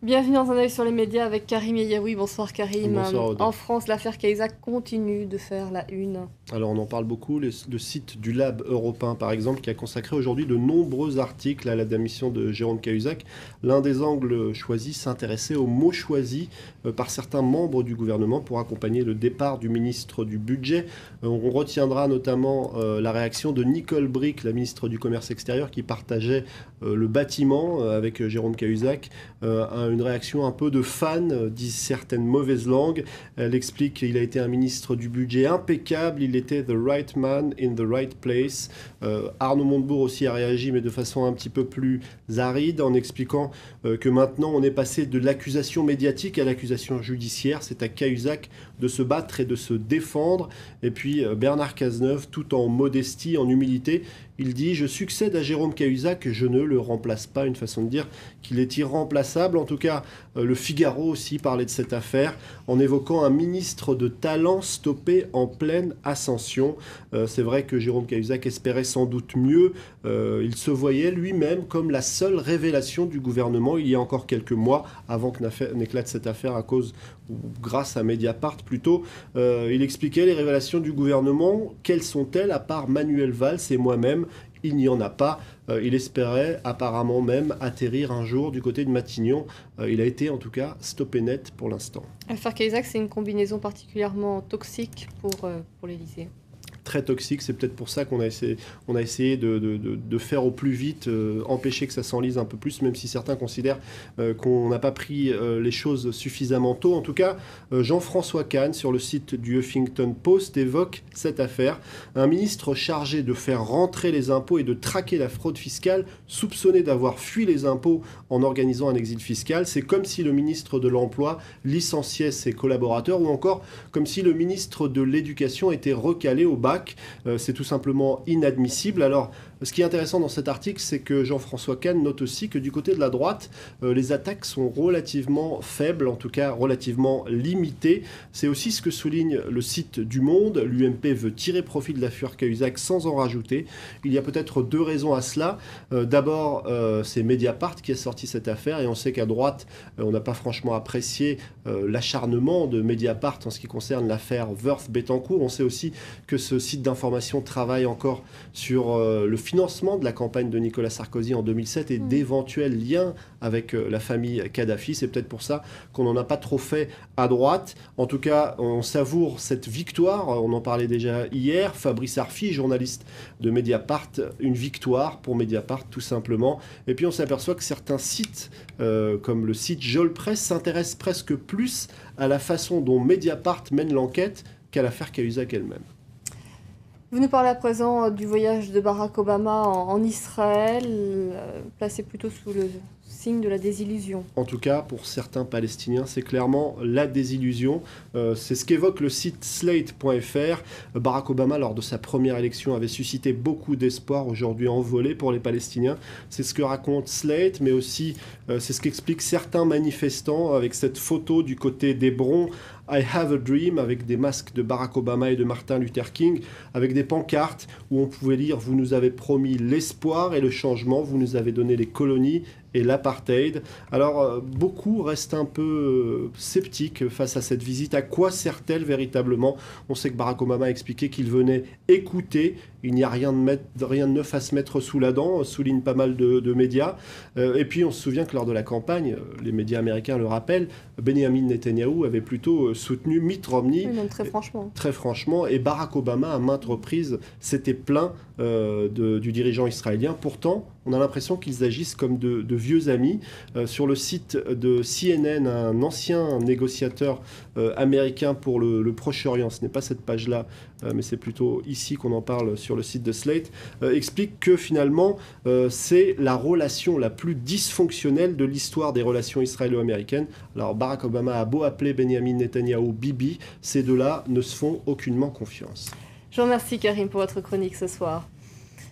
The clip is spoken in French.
Bienvenue dans un œil sur les médias avec Karim Yeyaoui. Bonsoir Karim. Bonsoir Aude. En France, l'affaire Cahuzac continue de faire la une. Alors on en parle beaucoup, le site du Lab européen par exemple, qui a consacré aujourd'hui de nombreux articles à la démission de Jérôme Cahuzac. L'un des angles choisis s'intéressait aux mots choisis par certains membres du gouvernement pour accompagner le départ du ministre du Budget. On retiendra notamment la réaction de Nicole Bricq, la ministre du Commerce extérieur, qui partageait le bâtiment avec Jérôme Cahuzac. Une réaction un peu de fan, disent certaines mauvaises langues. Elle explique qu'il a été un ministre du Budget impeccable, il était the right man in the right place. Arnaud Montebourg aussi a réagi, mais de façon un petit peu plus aride, en expliquant que maintenant on est passé de l'accusation médiatique à l'accusation judiciaire. C'est à Cahuzac de se battre et de se défendre. Et puis Bernard Cazeneuve, tout en modestie, en humilité, il dit « Je succède à Jérôme Cahuzac, je ne le remplace pas ». Une façon de dire qu'il est irremplaçable. En tout cas, le Figaro aussi parlait de cette affaire en évoquant un ministre de talent stoppé en pleine ascension. C'est vrai que Jérôme Cahuzac espérait sans doute mieux. Il se voyait lui-même comme la seule révélation du gouvernement il y a encore quelques mois, avant que n'éclate cette affaire à cause, ou grâce à Mediapart plutôt. Il expliquait les révélations du gouvernement. Quelles sont-elles à part Manuel Valls et moi-même? Il n'y en a pas. Il espérait apparemment même atterrir un jour du côté de Matignon. Il a été en tout cas stoppé net pour l'instant. L'affaire Cahuzac, c'est une combinaison particulièrement toxique pour l'Élysée. Très toxique, c'est peut-être pour ça qu'on a essayé de faire au plus vite, empêcher que ça s'enlise un peu plus, même si certains considèrent qu'on n'a pas pris les choses suffisamment tôt. En tout cas, Jean-François Kahn, sur le site du Huffington Post, évoque cette affaire. Un ministre chargé de faire rentrer les impôts et de traquer la fraude fiscale, soupçonné d'avoir fui les impôts en organisant un exil fiscal. C'est comme si le ministre de l'Emploi licenciait ses collaborateurs, ou encore comme si le ministre de l'Éducation était recalé au bac. C'est tout simplement inadmissible. Alors, ce qui est intéressant dans cet article, c'est que Jean-François Kahn note aussi que du côté de la droite, les attaques sont relativement faibles, en tout cas relativement limitées. C'est aussi ce que souligne le site du Monde. L'UMP veut tirer profit de l'affaire Cahuzac sans en rajouter. Il y a peut-être deux raisons à cela. D'abord, c'est Mediapart qui a sorti cette affaire, et on sait qu'à droite, on n'a pas franchement apprécié l'acharnement de Mediapart en ce qui concerne l'affaire Woerth-Bettencourt. On sait aussi que ce site d'information travaille encore sur le financement de la campagne de Nicolas Sarkozy en 2007 et d'éventuels liens avec la famille Kadhafi. C'est peut-être pour ça qu'on n'en a pas trop fait à droite. En tout cas, on savoure cette victoire. On en parlait déjà hier. Fabrice Arfi, journaliste de Mediapart, une victoire pour Mediapart tout simplement. Et puis on s'aperçoit que certains sites, comme le site Jol Press, s'intéressent presque plus à la façon dont Mediapart mène l'enquête qu'à l'affaire Cahuzac elle-même. Vous nous parlez à présent du voyage de Barack Obama en Israël, placé plutôt sous le signe de la désillusion. En tout cas, pour certains Palestiniens, c'est clairement la désillusion. C'est ce qu'évoque le site slate.fr. Barack Obama, lors de sa première élection, avait suscité beaucoup d'espoir, aujourd'hui envolé pour les Palestiniens. C'est ce que raconte Slate, mais aussi c'est ce qu'expliquent certains manifestants avec cette photo du côté d'Hébron. I have a dream, avec des masques de Barack Obama et de Martin Luther King, avec des pancartes où on pouvait lire « Vous nous avez promis l'espoir et le changement, vous nous avez donné les colonies et l'apartheid ». Alors, beaucoup restent un peu sceptiques face à cette visite. À quoi sert-elle véritablement? On sait que Barack Obama a expliqué qu'il venait écouter. Il n'y a rien de neuf à se mettre sous la dent, souligne pas mal de médias. Et puis, on se souvient que lors de la campagne, les médias américains le rappellent, Benjamin Netanyahou avait plutôt soutenu Mitt Romney. Oui, même très franchement. Très franchement. Et Barack Obama, à maintes reprises, s'était plaint du dirigeant israélien. Pourtant, on a l'impression qu'ils agissent comme de vieux amis. Sur le site de CNN, un ancien négociateur américain pour le Proche-Orient, ce n'est pas cette page-là, mais c'est plutôt ici qu'on en parle sur le site de Slate, explique que finalement, c'est la relation la plus dysfonctionnelle de l'histoire des relations israélo-américaines. Alors Barack Obama a beau appeler Benjamin Netanyahou Bibi, ces deux-là ne se font aucunement confiance. Je vous remercie Karim pour votre chronique ce soir.